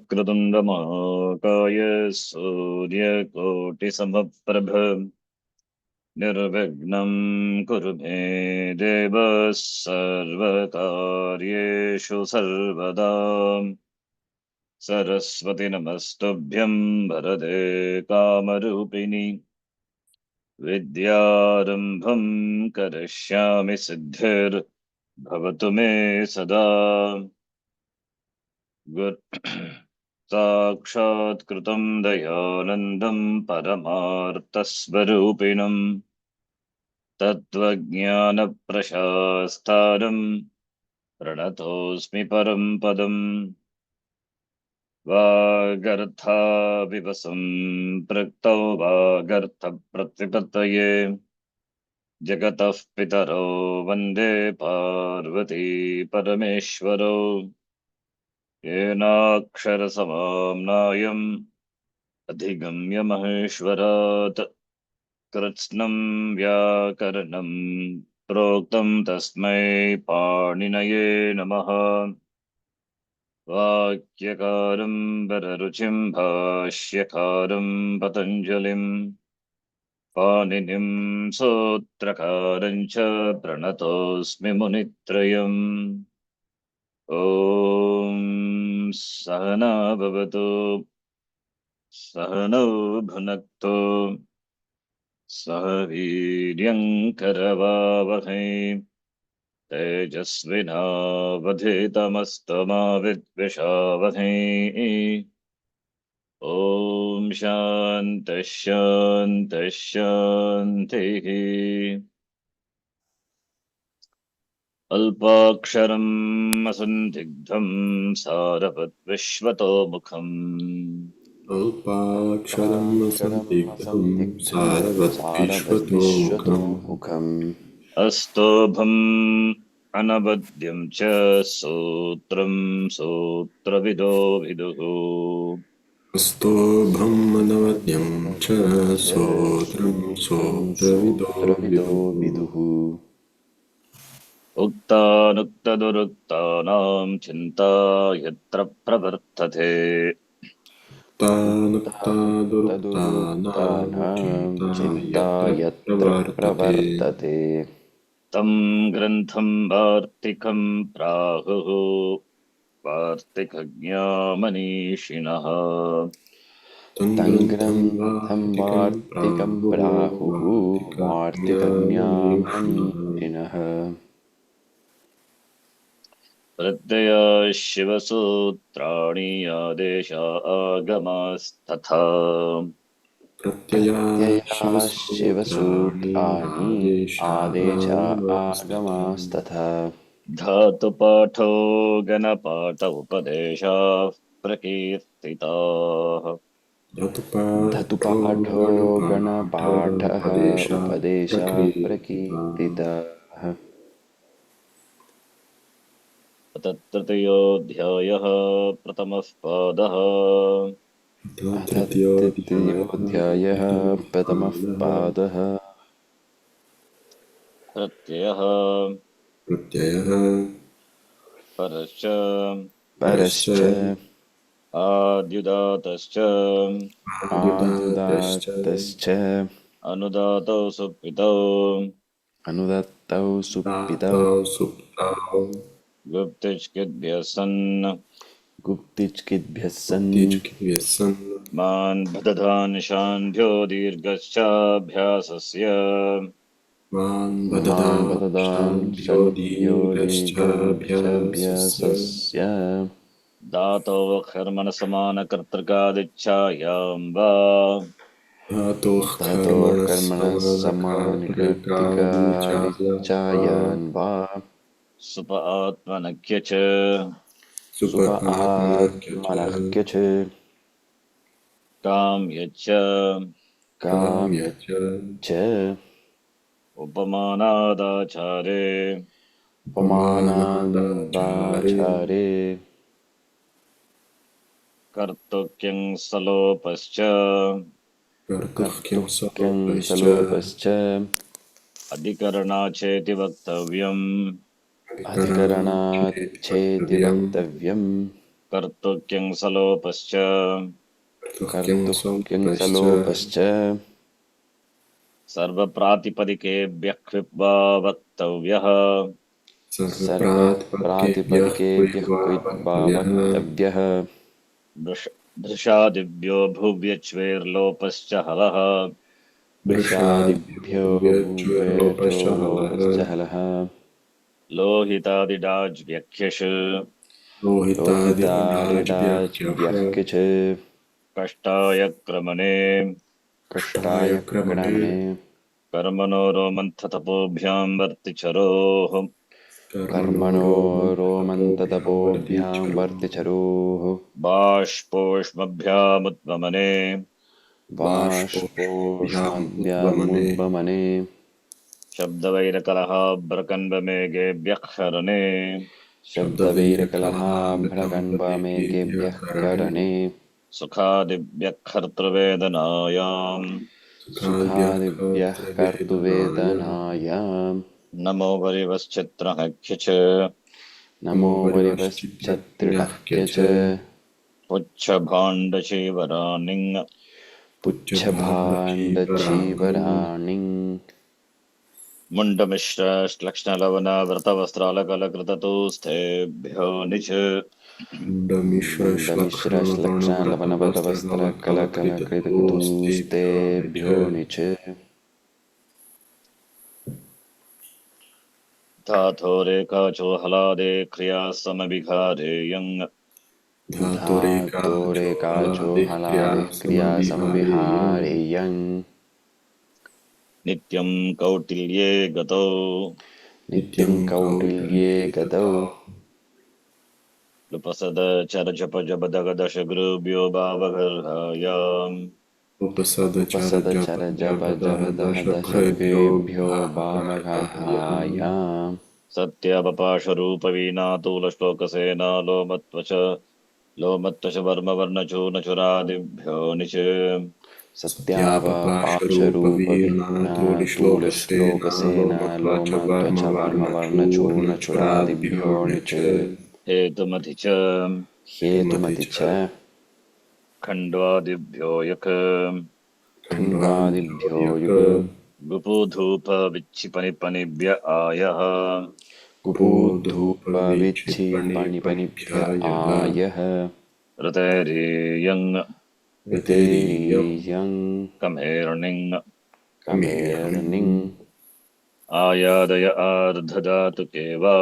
वक्रतुण्डमहाकाय सूर्यकोटिसमप्रभ निर्विघ्नं कुरु मे देव सर्वकार्येषु सर्वदा। सरस्वती नमस्तुभ्यं वरदे कामरूपिणि विद्यारम्भं करिष्यामि सिद्धिर्भवतु मे सदा। साक्षात्कृतं दयानन्दं परमार्थस्वरूपिणं तत्त्वज्ञानप्रशास्तारं प्रणतोऽस्मि परं पदम्। वागर्थाविव सम्पृक्तौ वागर्थप्रतिपत्तये जगतः पितरौ वन्दे पार्वती परमेश्वरौ। येनाक्षरसमाम्नायम् अधिगम्य महेश्वरात् कृत्स्नं व्याकरणं प्रोक्तं तस्मै पाणिनये नमः। वाक्यकारं वररुचिं भाष्यकारं पतञ्जलिं पाणिनिं सूत्रकारं च प्रणतोऽस्मि मुनित्रयम्। ॐ सहना भवतु सहनौ भुनक्तु सह वीर्यङ्करवावहै तेजस्विनावधीतमस्तमा विद्विषावहै। ॐ शान्तिः शान्तिः शान्तिः। अल्पाक्षरम् असन्दिग्धं सारवद्विश्वतोमुखम् अल्पाक्षरम् असन्दिग्धं सारवद्विश्वतोमुखम् सारवद्विश्वतोमुखम् अस्तोभम् अनवद्यं च सूत्रं सूत्रविदो विदुः। अस्तोभम् अनवद्यं च सोत्रं सोत्रविदो सूत्रविदो विदुः विदुः। उक्तानुक्तदुरुक्तानां चिन्ता यत्र प्रवर्तते तानुक्तादुरुक्तानां तदुरुक्तानां चिन्ता चिन्ता यत्र यत्र प्रवर्तते प्रवर्तते तं ग्रन्थं वार्तिकं प्राहुः वार्तिकज्ञामनीषिणः। तं तं ग्रन्थं ग्रन्थं वार्तिकं वार्तिकं प्राहुः प्राहुः वार्तिकज्ञानमनीषिणः वार्तिकज्ञामनीषिणः। प्रत्यया शिवसूत्राणि आदेशा आगमास्तथा प्रत्ययाः प्रत्ययाशिवसूत्राणि शिवसूत्राणि आदेशा आदेशागमास्तथा आगमास्तथा धातुपाठो गणपाठ उपदेशाः प्रकीर्तिताः। धतुपाठो धतुपाठो गणपाठ गणपाठः उपदेशा उपदेशाः प्रकीर्तिताः प्रकीर्तिताः। तृतीयोऽध्यायः प्रथमः पादः। अथ तृतीयोऽध्यायः तृतीयोऽध्यायः प्रथमः प्रथमः पादः। प्रत्ययः प्रत्ययः परश्च परश्च परश्च आद्युदातश्च आद्युदातश्च आद्युदात्तश्च अनुदातौ सुप्पितौ अनुदत्तौ सुप्पितौ दातौ सुप्तौ गुप्तिष्किद्भ्यः सन् गुप्तिच्किद्भ्यः सन् उत्तिष्ठितः सन् मान् बदधानिशान्भ्यो दीर्घश्चाभ्यासस्य मान् मां बददांशभ्यो वददांशभ्यो दीर्घश्चाभ्यासस्य दीर्घश्चाभ्यासस्य धातोः कर्मणसमानकर्तृकादिच्छायां वा धातोः धातोः कर्मणः कर्मणः समानकर्तृकादिचायान् समानिकर्तिकादिचायान् वा सुप आत्मनख्य च सुप सुप आत्मनः आत्मनः च क्यच काम्य च काम्य काम्य च च उपमानादाचारे उपमानादाचारे उपमानादाचारे कर्तुक्यं सलोपश्च कर्तुह्यं कर्तुक्यं सलोपश्च सलोपश्च अधिकरणाचेति वक्तव्यम् अधिकरणाच्छेति अधिकरणाच्चेति वक्तव्यम् कर्तृक्यं सलोपश्च कर्तुक्यं सलोपश्च सर्वप्रातिपदिकेभ्यः क्विद्वा वक्तव्यः सर्वप्रातिपदिकेभ्यः क्विद्वा वक्तव्यः दृशादिभ्यो भुव्यच्वेर्लोपश्च हलः वृषादिभ्यो भूवेर्लोपश्च हलः लोहितादिडाज्व्यख्यश् लोहितादिडाच्व्यह्किच कष्टाय क्रमणे कष्टाय क्रमणे कर्मणो रोमन्थतपोभ्यां वर्तिचरोः कर्मणो रोमन्ततपोभ्यां वर्तिचरोः बाष्पोष्मभ्यामुद्वमने बाष्पोष्मभ्यामुद्वमने शब्दवैरकलहाभ्रकन्वमेघेभ्यः हरणे शब्दवैरकलहाभ्रकण्वमेघेभ्यः करणे सुखादिभ्यः कर्तृवेदनायाम् सुखादिभ्यः कर्तुवेदनायाम् नमो वरिवश्चित्रहख्यच नमो वरिवश्चत्रिणह्य च पुच्छभाण्डशीवराणिङ् पुच्छभाण्डचीवराणिम् मुण्डमिश्रश्लक्ष्णलवनाव्रतवस्त्रालकलकृततोस्थेभ्यो निच मुण्डमिश्रश्लक्ष्णलवनवटवस्त्रकलकलकृतकुतुस्तेभ्यो निच धातोरेकाचो हलादे क्रिया समभिघारेयम् धातोरेकाचो हलादिः क्रियासमविहारेयम् नित्यं कौटिल्ये गतौ नित्यं कौटिल्ये गतौ लुपसदचरजपजपदगदशगृभ्यो भावगर्हायाम् उपसदचरजपजपदहदशभ्यो भावगर्हायाम् सत्यापपाशरूपवीणातुलश्लोकसेना लोमत्वच वर्मवर्णचूर्णचुरादिभ्यो निच सत्यापपाशरूपवीणातुलश्लोकसेना लोमत्वचवर्मवर्णचूर्णचुरादिभ्यो निच हेतुमति च हेतुमति च खण्ड्वादिभ्यो यक् खण्ड्वादिभ्यो युग गुपुधूपविच्छिपनिपनिभ्य आयः कुपूद्धूपविच्छिपणिपनिभ्य आयः ऋतेरीयङ् ऋतेरीयं कमेर्णिङ् कमेर्णिं आयादय आर्धधातुके वा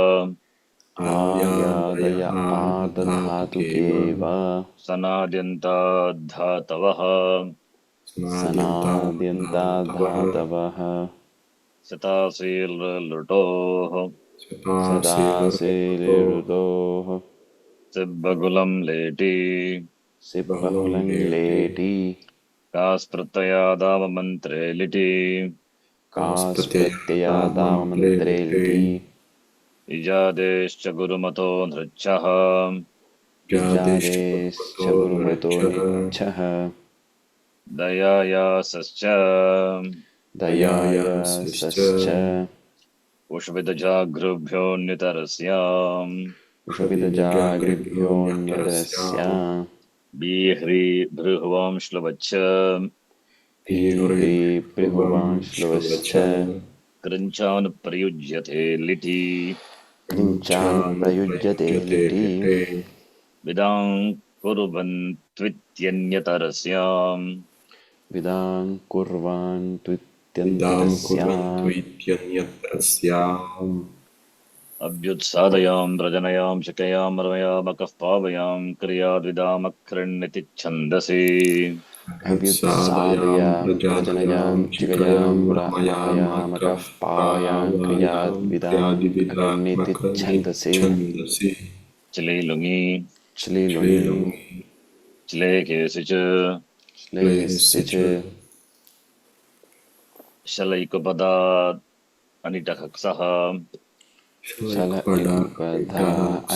आयादय आर्धधातुके वा सनाद्यन्ताद्धातवः सनाद्यन्ताद्धातवः सितासीर्लुटोः सदासेलिरुतोः सिब्बगुलं लेटी सिब्बहुलं लेटी कास्प्रत्ययादावमन्त्रे लिटि कास्प्रत्ययादामन्त्रे लिटि इजादेश्च गुरुमतो नृच्छः इजादेश्च गुरुमतो निच्छः दयायासश्च दयायासश्च उष्विदजागृभ्योऽन्यतरस्याम् उषविदजागृभ्योऽन्यतरस्याम् बीह्री भृहुवांश्लवच्च भीर्भिभृहुवांश्लवश्च कृञ्चानुप्रयुज्यते लिटि कृञ्चान् प्रयुज्यते लिटि विदां कुर्वन्त्वित्यन्यतरस्याम् विदां कुर्वान् त्वित्यन्यतरस्याम् अभ्युत्सादयां रजनयां शिकयां रमयामकः पावयां क्रियाद्विदामकृण्यति छन्दसि अभ्युत्सादयां प्रजनयां चिकयां रमयामकः पावयां क्रियाद्विदां कृण्यति छन्दसि चिलीलुङि श्लीलुङि चिलेकेसि च श्लेयसि च शलैकपदात् अनिटकक्षः शल इक्पधा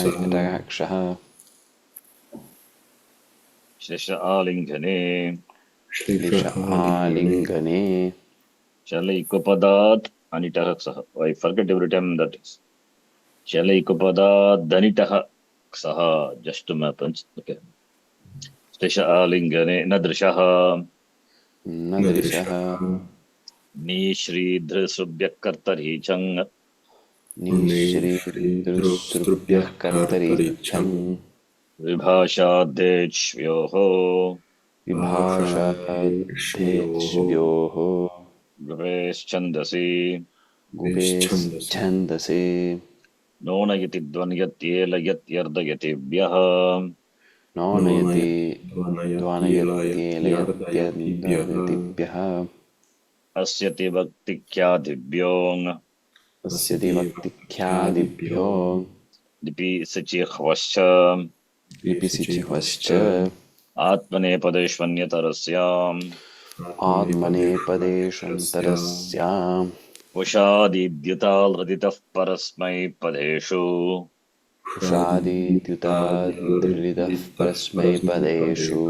अनिटकक्षः शिश आलिङ्गने श्लिष आलिङ्गने शलैकपदात् अनिटकक्षः I forget every time that is शलैकपदात् धनिटः क्षः just to happens. Okay. स्तिश आलिङ्गने न दृशः न दृशः निश्रीधृसृभ्यः कर्तरि चङ् निःश्रीदृसृभ्यः कर्तरिच्छं विभाषाद्देश्व्योः विभाषाद्धेश्व्योः गुभेश्छन्दसि गुभेश्छन्दसे नोनयति ध्वन्यत्येलयत्यर्धयतिभ्यः नौनयति ध्वानयत्येलयत्यर्धयतिभ्यः अस्य तिभक्तिख्यादिभ्योऽङ् अस्य दिवक्तिख्यादिभ्यो लिपिसचिह्वश्च लिपिसिचिह्वश्च आत्मनेपदेष्वन्यतरस्याम् आत्मनेपदेशन्तरस्याम् उषादीद्युतालृदितः परस्मैपदेषु उषादिद्युतादृलितः परस्मैपदेषु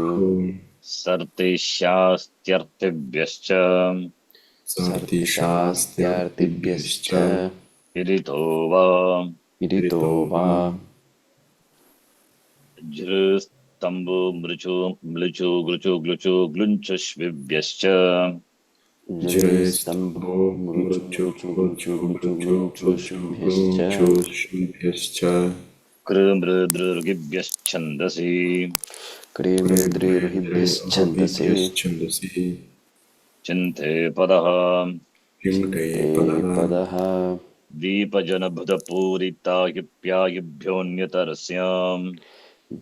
सर्तिशास्त्यर्थिभ्यश्च सर्तिशास्त्यार्थिभ्यश्च विदितो वा विदितो वा जृस्तम्बु मृचु म्लुचु ग्लुचु ग्लुचु ग्लुञ्चुष्विभ्यश्च जृस्तम्भो मृचुश्च कृमृदृगिभ्यश्छन्दसि क्रीमृद्रिरुहिभ्यश्छन्दसि चिन्ते पदः ते पदः दीपजनबुधपूरितायुप्यायुभ्योऽन्यतरस्याम्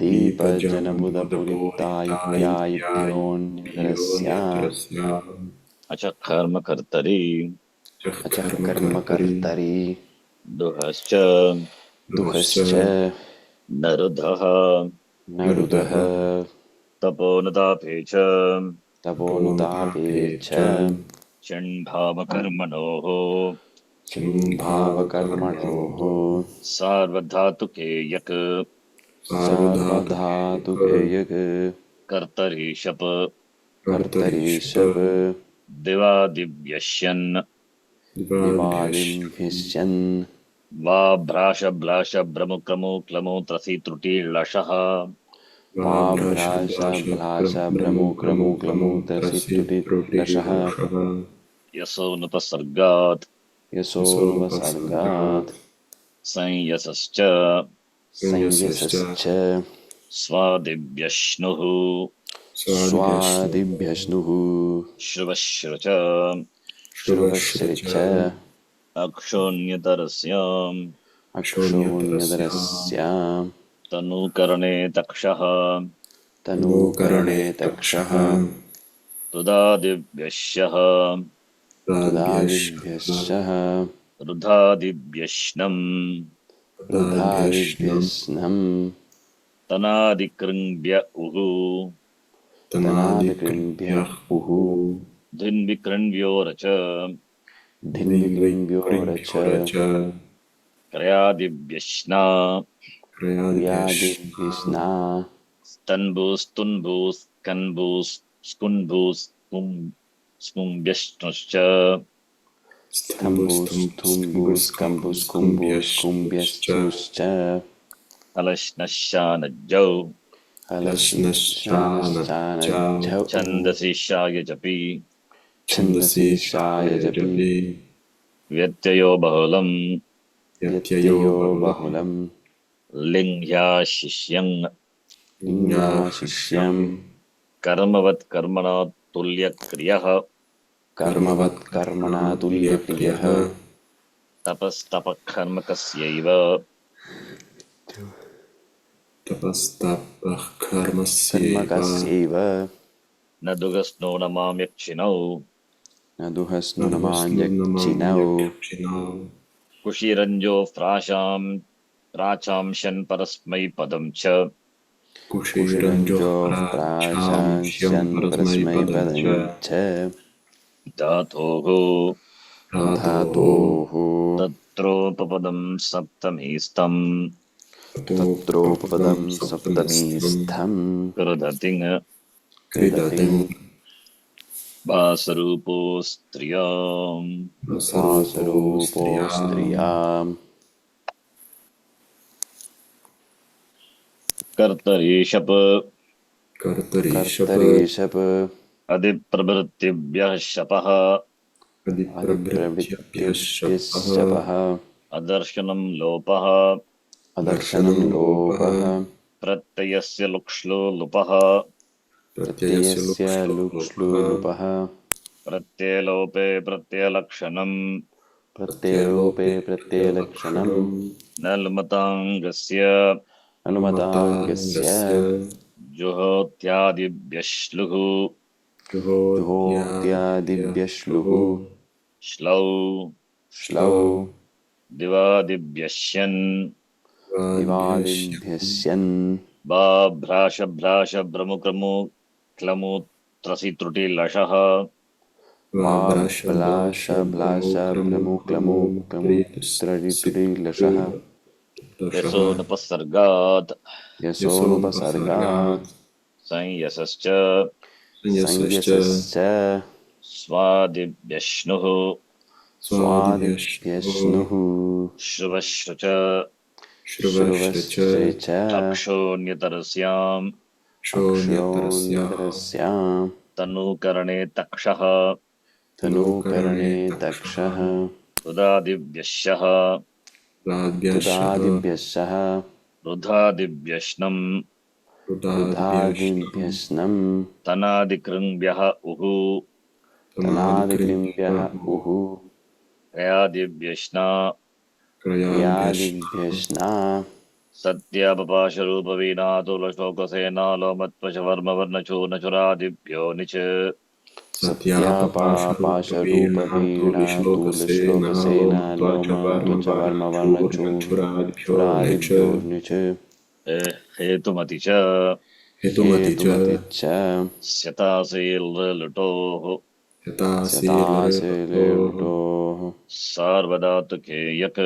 दीपजनमुदपुरितायुप्यायुभ्योऽन्यतरस्याम् अच कर्मकर्तरि अचः कर्मकर्तरि दुहश्च दुःखश्च नरुधः नरुदः तपोनुतापे च तपोनुतापे च षण्भावकर्मणोः भावकर्मणोः सार्वधातुके यक् सार्वधातुकयक् कर्तरि शप कर्तरीशव दिवादिव्यश्यन् दिवादिभ्यश्यन् वा भ्राशभ्लाशभ्रमुक्रमुक्लमुत्रसि त्रुटिलशः वाभ्राशभ्लाशभ्रमुक्रमुक्लमुत्रसित्रुटिलशः यसो नुपसर्गात् यशोपसर्गात् संयसश्च संयसश्च स्वादिभ्यश्नुः स्वादिभ्यश्नुः श्रुवश्रुच श्रुवश्रिच अक्षोण्यतरस्याम् अक्षोण्यतरस्याम् तनूकरणे तक्षः तनूकरणे तक्षः तुदादिभ्यश्यः तुदादिभ्यश्चः रुधादिभ्यश्नम् रुधादिभ्यस्नम् तनादिकृङ्भ्य उः तनादिकृङ्भ्यः उः धिन्विकृण्व्योरच धिन्विकृङ्भ्योरच क्रयादिभ्यश्ना क्रियादिभ्यस्ना स्तन्भूस्तुन्भूस्कन्भूस्कुम्भ्यश्नुश्च स्तम्भुस्तुम्भुस्कम्भुस्कुम्भ्यश्नुश्च अलश्नशानज्जौ अलश्नश्चानज्झौ छन्दसि शायजपि छन्दसि शायजपि व्यत्ययो बहुलम् व्यत्ययो बहुलम् लिङ्घ्याशिष्यम् लिङ्गाशिष्यम् कर्मवत् कर्मणा तुल्यक्रियः कर्मवत् कर्मणा तुल्यप्रियः तपस्तपकर्मकस्यैव तपस्तपः कर्मस्यैव कर्मकस्यैव न दुःखस्नो न माम्यक्षिणौ न दुःखस्नु न मान्यक्षिणौ कुशीरञ्जो प्राचांशन् परस्मैपदम् च कुशीरञ्जो प्राशांस्यन् परस्मैपदम् च धातोः धातोः तत्रोपपदम् सप्तमीस्तम् तत्रोपपदम् सप्तमीस्थम् कृदतिङ् कृदतिम् वासरूपो स्त्रियाम् वासरूपो स्त्रियाम् कर्तरी शप कर्तरी शप कर्तरि शप अधिप्रभृतिभ्यः शपः अधिप्रभृत्यभ्यः अधिप्रभृतिभ्यः शपः शपः अदर्शनं लोपः अदर्शनं लोपः प्रत्ययस्य लुक्ष्लो लुपः प्रत्ययस्य लुक्ष्लुलुपः प्रत्ययलोपे प्रत्ययलक्षणम् प्रत्ययलोपे प्रत्ययलक्षणं न लुमताङ्गस्य अनुमताङ्गस्य जुहोत्यादिभ्यश्लुः जुहोत्यादिभ्यश्लुः श्लौ श्लौ दिवादिभ्यश्यन् दिवादिभ्यस्यन् बा भ्राश भ्रमुक्रमु क्लमुत्रसि त्रुटिलशः ब्लाश ब्लाश भ्रमुक्लमुक्लमुत्ररितुरिलशः यशोनुपसर्गात् यशोनुपसर्गात् संयसश्च संयसश्च स्वादिभ्यश्नुः स्वादिभ्यश्नुः श्रुवश्रुच श्रुवश्च तक्षोऽन्यतरस्याम् अक्षोन्यतरस्यां तनूकरणे तक्षः तनूकरणे तक्षः रुदादिभ्यश्यः तुदादिभ्यश्चः रुधादिभ्यश्नम् रुधादिभ्यश्नं तनादिकृङ्भ्यः उः तनादिकृम्भ्यः उः क्रयादिभ्यश्ना क्रियादिभ्यश्ना सत्यापपाशरूपवीणातुलशोकसेनालोमत्वशवर्मवर्णचूर्णचुरादिभ्यो निच सत्यापाशरूपवीणातुलश्लोकसेना लोमत्वचवर्मवर्णचूरादिभ्यो च हेतुमति च हेतुमति च स्यतासील्लुटोः शतासिलुटोः सार्वधातुके यक्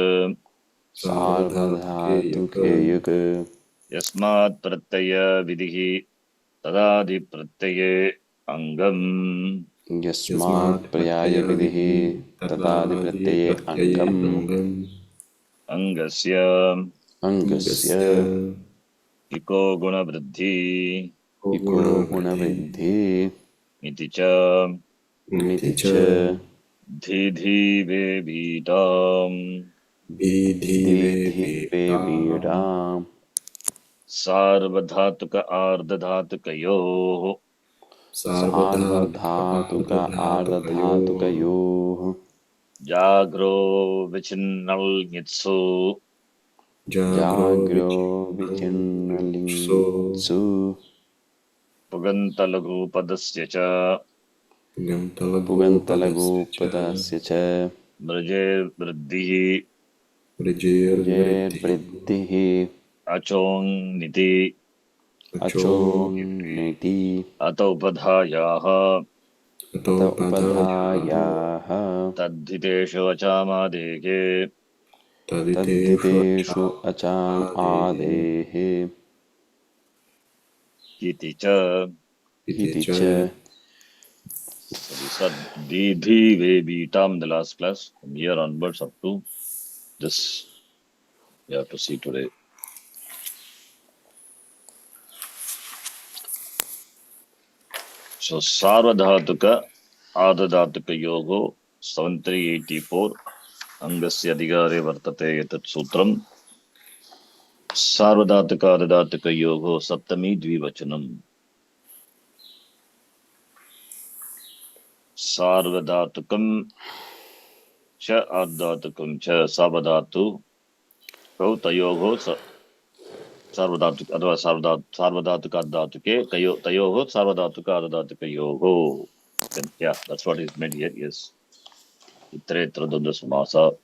सार्वधातुकेयुक् यस्मात् प्रत्यय विधिः तदादिप्रत्यये अङ्गम् यस्मात् पर्यायविधिः तदादिप्रत्यये अङ्गम् अङ्गस्य अङ्गस्य इको गुणवृद्धि इको गुणवृद्धि इति च इति च धीधीवेबीताम् दीधिवेवीडाम् सार्वधातुक आर्धधातुकयोः सार्वधातुक आर्धधातुकयोः जाग्रो विचिन्नल् ङित्सु जाग्रो विचिन्नलिङ्सु पुगन्तलघुपदस्य च पुगन्तलघुपदस्य च मृजेर्वृद्धिः वृद्धिः अचोङ्निति अचोन्निति अत उपधायाः उपधायाः तद्धितेषु अचामादेगे तद्धितेषु अचाम् आदेः इति च इति च So these are didhi vebitam, the last class. From here onwards up to this, we have to see today. So Sarvadhatuka Adadhatuka Yogo 7384 Angasya Adhigare Vartate Etat Sutram Sarvadhatuka Adadhatuka Yogo Saptami Dvivachanam Sarvadhatukam Cha Adhatukam Cha Savadhatu Tayogo Sarvadhatuka Adva Sarvadhatuka Adhatuke Tayogo Sarvadhatuka Adhatuka Yogo. Yeah, that's what is meant here. Yes. Itretra Dunda Samasa.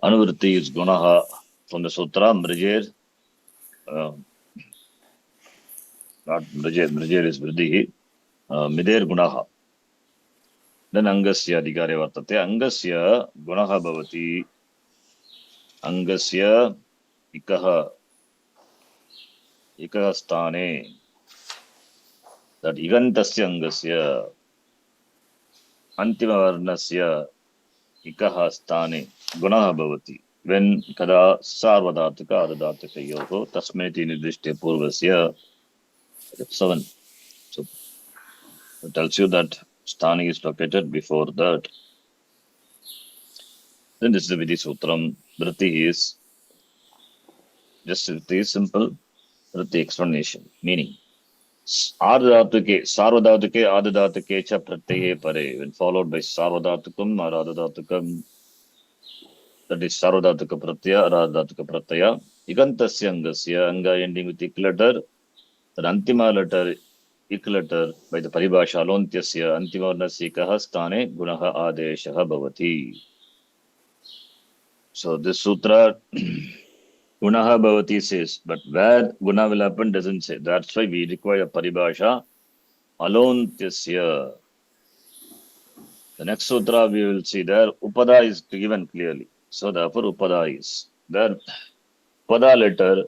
Anuvritti is Gunaha from the Sutra. Mrijer. Not Mrijer. Mrijer is Vriddhi. Mider Gunaha. Then Angasya Adhikare Vartate. Angasya Gunaha Bhavati. Angasya Ikaha Stane. That Igantasya Angasya Antima Varnasya Ikaha Stane Gunaha Bhavati. when kada sarvadatuka adadatukayoho tasmeti nidishte purvasya 7. So it tells you that sthani is located before that. Then this is the Vidhi Sutram. Vritti is just Vritti is simple. Vritti explanation. Meaning Ardhatuke, Sarvadatuke, Adadatuke cha pratyaya pare. When followed by Sarvadatukam or Adadatukam, that is Sarvadatuka pratyaya or Adadatuka pratyaya. Ikantasya angasya, anga ending with ik letter. The antima letter, ik letter by the paribhasha alontyasya antimarnasya kaha sthane gunaha adeshaha bhavati. So this sutra gunaha bhavati says, but where guna will happen doesn't say. That's why we require paribhasha alontyasya. The next sutra we will see there upada is given clearly. So therefore upada is there. Upada letter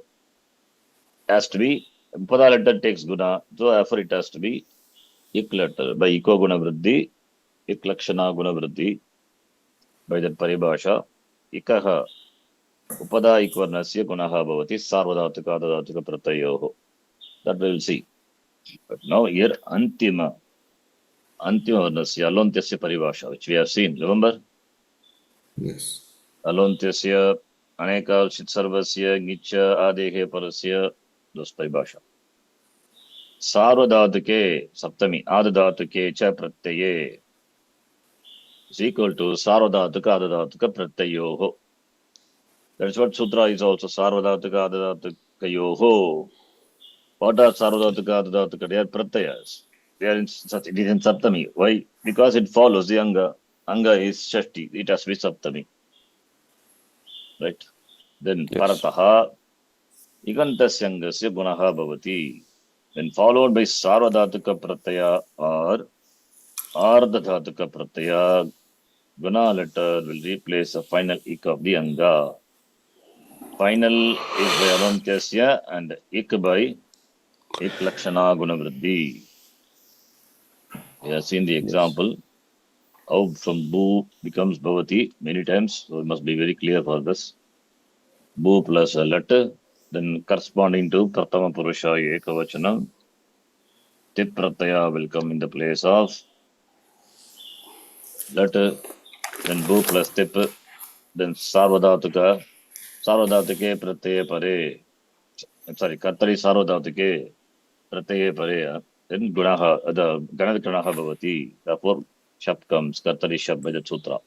has to be, upada letter takes guna, so therefore it has to be ik letter by iko guna vriddhi, ik lakshana guna vriddhi by that paribhasha ikaha upada ikvarnasya gunaha bhavati sarvadhatuka adadhatuka pratyayoho. That we will see. But now here antima varnasya alontyasya paribhasha, which we have seen. Remember? Yes. Alontyasya aneka sarvasya nicha adehe parasya, those paribhasha. Sarvadhatuke saptami adadhatuke cha pratyaye is equal to sarvadhatuka adadhatuka pratyayoho. That's what sutra is also. Sarvadhatuka adadhatukayoho. What are sarvadhatuka adadhatuka? They are pratyayas. They are in such, it is in saptami. Why? Because it follows the anga. Anga is shashti. It has to be saptami. Right? Then Yes. parataha ikantasyangasya gunaha bhavati. When followed by sarvadhatuka pratyaya or ardhadhatuka pratyaya, guna letter will replace the final ik of the anga. Final is by alontyasya and ik by ik lakshana guna vriddhi. We have seen the example how from bhu becomes bhavati many times, so it must be very clear for this. Bhu plus a letter, then corresponding to prathama purusha ekavachana, tip pratyaya will come in the place of letter, then bhu plus tip, then sarvadhatuke pratyaya pare. I'm sorry, kartari sarvadhatuke pratyaya pare. Then gunaha, the ganadkranaha bhavati. Therefore, shap comes, kartari shap by the sutra.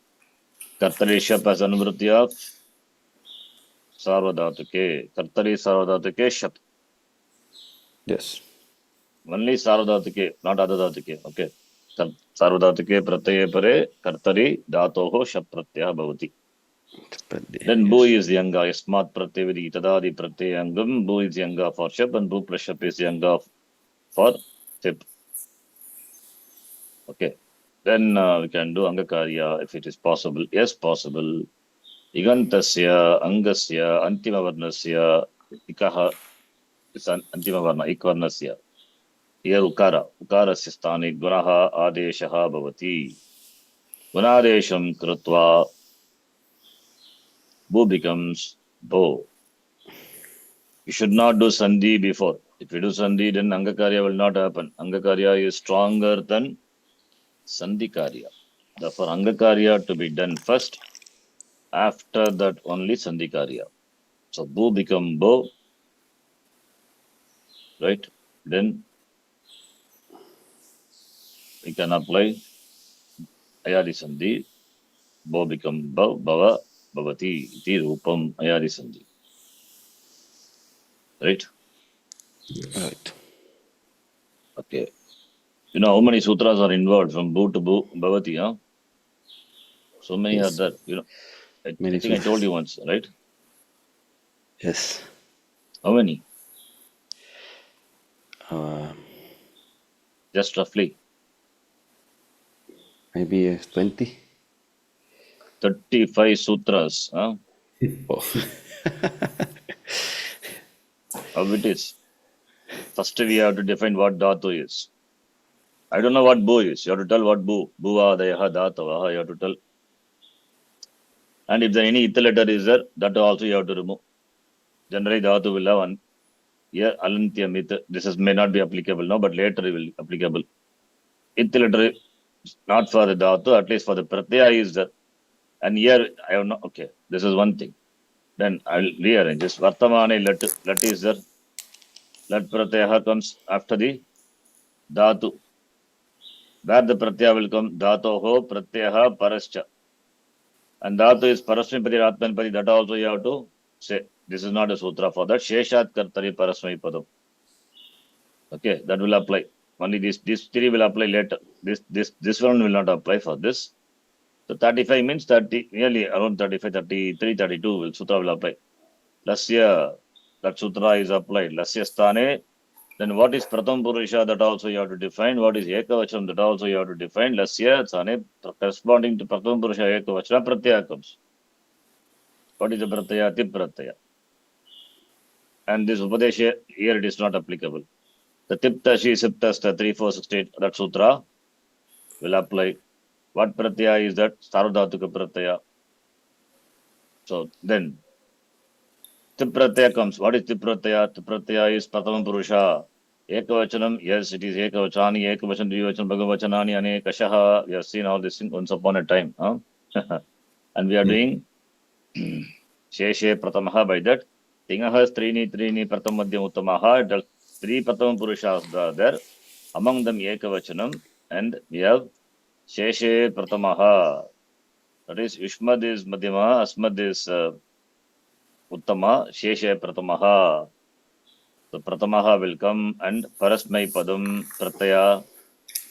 Kartari shap as anuvritti of sarvadhatuke. Kartari sarvadhatuke shap. Yes. Only sarvadhatuke, not adadhatuke. Okay. Sarvadhatuke pratyaya pare, kartari dhatoho shap pratyaya bhavati. Then bhu is the anga, yasmat pratyavidi tadadi pratyayangam. Bhu is the anga for shap and bhu plus shap is the anga for tip. Okay. Then we can do angakarya if it is possible. Yes, possible. Igantasya, angasya, antima varnasya, ikaha is antima varna, ikvarnasya. Here ukara, ukarasya sthane gunaha adeshaha bhavati. Gunadesham krutva, bhu becomes bo. You should not do sandhi before. If you do sandhi, then angakarya will not happen. Angakarya is stronger than sandhikarya. Therefore, angakarya to be done first. After that, only sandhikarya. So, bhu become bo, right? Then we can apply ayadi sandhi. Bo become bhava, bhavati. Iti rupam ayadi sandhi. Right? Right. Okay. You know how many sutras are involved from bhu to bhavati, huh? So many Yes. are there. You know, I Many think I told you once, right? Yes. How many? Uh, Just roughly. maybe 20. 35 sutras, huh? Oh. How it is. First, we have to define what dhatu is. I don't know what bhu is. You have to tell what bhu. Bhuva, dayaha, dhatavaha. You have to tell. And if there any it letter is there, that also you have to remove. Generally, dhatu will have one. Here, alantyam it. This is may not be applicable now, but later it will be applicable. It letter is not for the dhatu, at least for the pratyaya is there. And here I have not. Okay, this is one thing. Then I'll rearrange this. Vartamane let is there. Let pratyaya comes after the dhatu. Where the pratyaya will come? Dhatoho pratyaya parascha. And dhatu is parasmipadi ratmanpadi. That also you have to say. This is not a sutra for that. Sheshat kartari parasmipadam. Okay, that will apply. Only these three will apply later. This one will not apply for this. So 35 means 30, nearly around 35, 33, 32 will sutra will apply. Lasya, that sutra is applied. Lasya sthane. Then what is Pratham Purusha, that also you have to define. What is Ekavacham, that also you have to define. Lasya sthane, corresponding to Pratham Purusha Ekavachana, Pratyaya comes. What is the Pratyaya? Tip Pratyaya. And this Upadesha, here it is not applicable. The Tiptashi, Siptasta, 3, 4, 6, 8, that sutra will apply. What Pratyaya is that? Sarvadhatuka Pratyaya. So then, Tip Pratyaya comes. What is Tip Pratyaya? Tip Pratyaya is Pratham Purusha. Ekavachanam, yes, it is Ekavachani, Ekavachan, Dvivachan, Bhagavachanani, Anekashaha. We have seen all this thing once upon a time. Huh? And we are doing Sheshe Pratamaha by that. Tingaha, Trini, Pratham Madhyam Uttamaha. The three Pratham Purushas are there. Among them Ekavachanam. And we have Sheshe Pratamaha. That is, Yushmad is Madhyama, Asmad is Uttama, Sheshe Pratamaha. So Pratamaha will come and Parasmai Padam Pratyaya,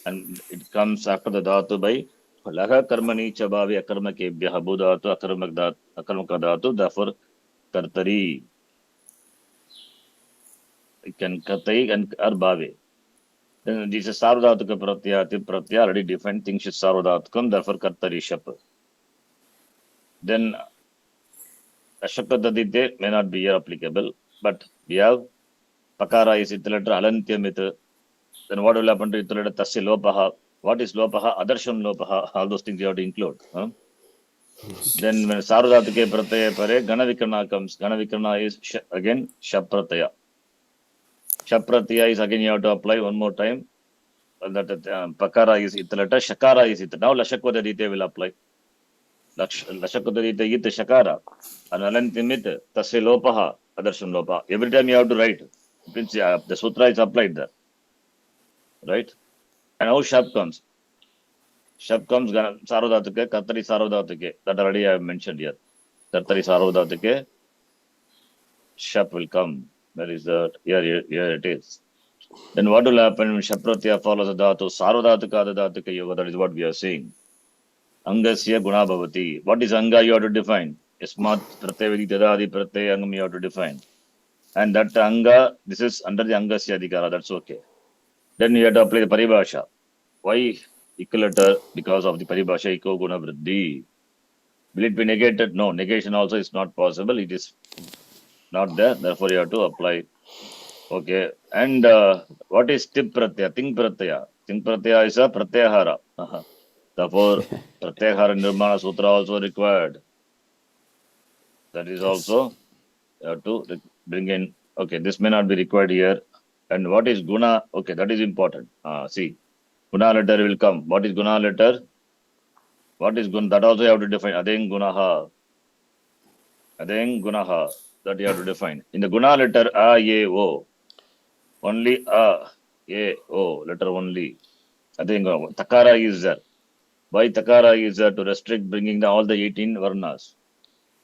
and it comes after the dhatu by Laha Karmani Chabhavi Akarmakebhyaha Budhatu Akarmaka dhatu, therefore Kartari. It can Kartai and Arbhave. Then this is Sarvadhatuka Pratyaya, Tip Pratyaya, already defined things is Sarvadhatukam, therefore Kartari Shap. Then Ashakadadite may not be here applicable, but we have Pakara is it letter Alantyamit. Then what will happen to it letter Tasya Lopaha? What is Lopaha? Adarshan Lopaha. All those things you have to include. Huh? Then when Sarvadhatuke Pratyaya Pare, Ganavikarna comes. Ganavikarna is again Shaprataya. Shaprataya is again you have to apply one more time. That Pakara is it letter, Shakara is it. Now Lashakvadadite will apply. Lashakvadadite it Shakara. And Alantimit Tasya Lopaha, Adarshan Lopaha. Every time you have to write. The sutra is applied there. Right? And how Shap comes? Shap comes Sarvadhatuke, Kartari Sarvadhatuke. That already I have mentioned here. Kartari Sarvadhatuke, Shap will come. That is the here it is. Then what will happen when Shapratya follows the dhatu? Sarvadhatuka Dhatuka Yoga, that is what we are saying. Angasya Guna Bhavati. What is Anga you have to define? Yasmat Pratyavadi Tadadi Pratyayangam you have to define. And that Anga, this is under the Angasya Adhikara, that's okay. Then you have to apply the Paribhasha. Why equilater? Because of the Paribhasha Iko Guna Vriddhi. Will it be negated? No, negation also is not possible. It is not there. Therefore, you have to apply. Okay. And what is Tip Pratyaya? Ting Pratyaya. Ting Pratyaya is a Pratyahara. Therefore, Pratyahara Nirmana Sutra also required. That is also you have to bring in. Okay, this may not be required here. And what is Guna? Okay, that is important. See, Guna letter will come. What is Guna letter? What is Guna? That also you have to define. Adeng Gunaha. Adeng Gunaha. That you have to define. In the Guna letter, A, E, O. Only A, E, O. Letter only. Adeng Takara is there. Why Takara is there? To restrict bringing all the 18 Varnas.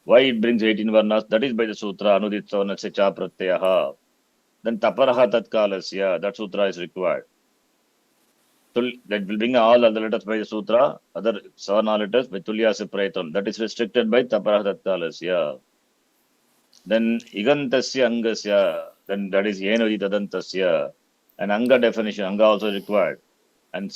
Why it brings 18 Varnas? That is by the Sutra. Anudit Savanasya Cha Pratyaha. Then Taparaha Tatkalasya. That Sutra is required. So that will bring all other letters by the Sutra, other Savana letters by Tulyasya Prayatam. That is restricted by Taparaha Tatkalasya. Then Igantasya Angasya. Then that is Yenodi Tadantasya. And Anga definition, Anga also required. And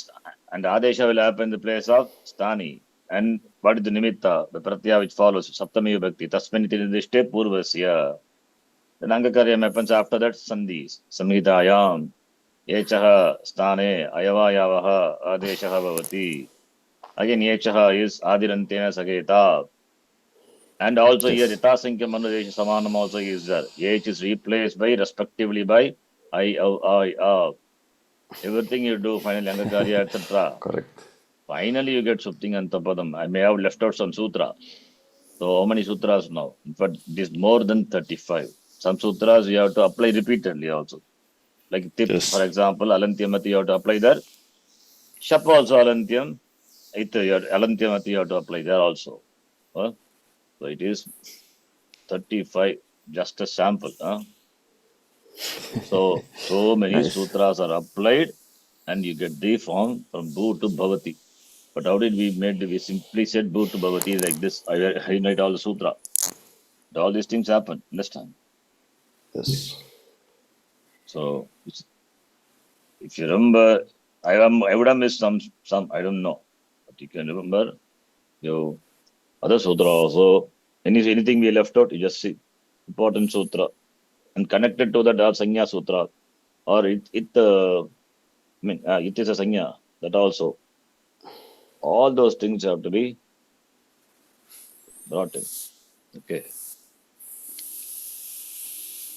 Adesha will happen in the place of Stani. And what is the Nimitta? The Pratyaya which follows, Saptami Vibhakti. Tasmaniti Nidishte Purvasya. Then Angakaryam happens after that, Sandhis. Samhitayam. Yechaha Stane Ayavayavaha Adeshaha Bhavati. Again, Yechaha is Adirantena Sageta. And also here Yes. Yatasankhya Manudesha Samanam also is there. H is replaced by respectively by I, O, I. Everything you do, finally Angakarya, etc. Correct. Finally you get Supting and Tapadam. I may have left out some sutra. So how many sutras now? In fact, it is more than 35. Some sutras you have to apply repeatedly also. Like tip, for Yes. example, Alantyamati you have to apply there. Shap also Alantyam. Alantyamati you have to apply there also. Huh? So it is 35, just a sample. Huh? So many Nice. sutras are applied and you get the form from Bhu to Bhavati. But how did we made? We simply said Bhu to Bhavati like this. I unite all the sutra. All these things happen. Understand? Yes. So if you remember, I would have missed some I don't know, but you can remember your other sutra also. Anything we left out, you just see important sutra and connected to that are Sanya Sutra or it is a Sanya that also. All those things have to be brought in. Okay.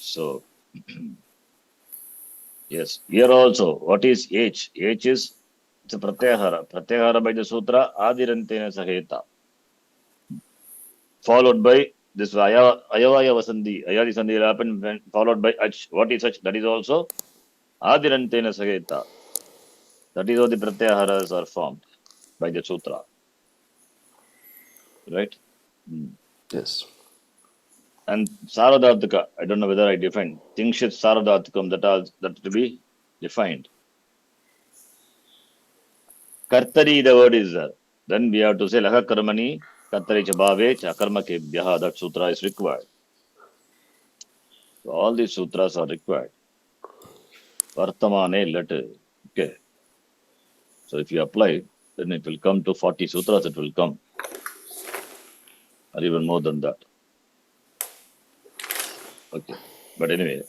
So yes, here also, what is H? H is it's a pratyahara. Pratyahara by the sutra Adirantena Saheta. Followed by this Ayavaya Vasandi. Ayadi Sandhi will happen when followed by Ach. What is Ach? That is also Adirantena Saheta. That is how the pratyaharas are formed by the sutra. Right? Hmm. Yes. And Saradharthaka, I don't know whether I defined. Tingshit Saradharthakam that to be defined. Kartari, the word is there. Then we have to say Laha Karmani, Kartari Chabave, Chakarma Kebhyaha. That sutra is required. So all these sutras are required. Vartamane letter. Okay. So if you apply, then it will come to 40 sutras, it will come. Or even more than that. Okay. But anyway,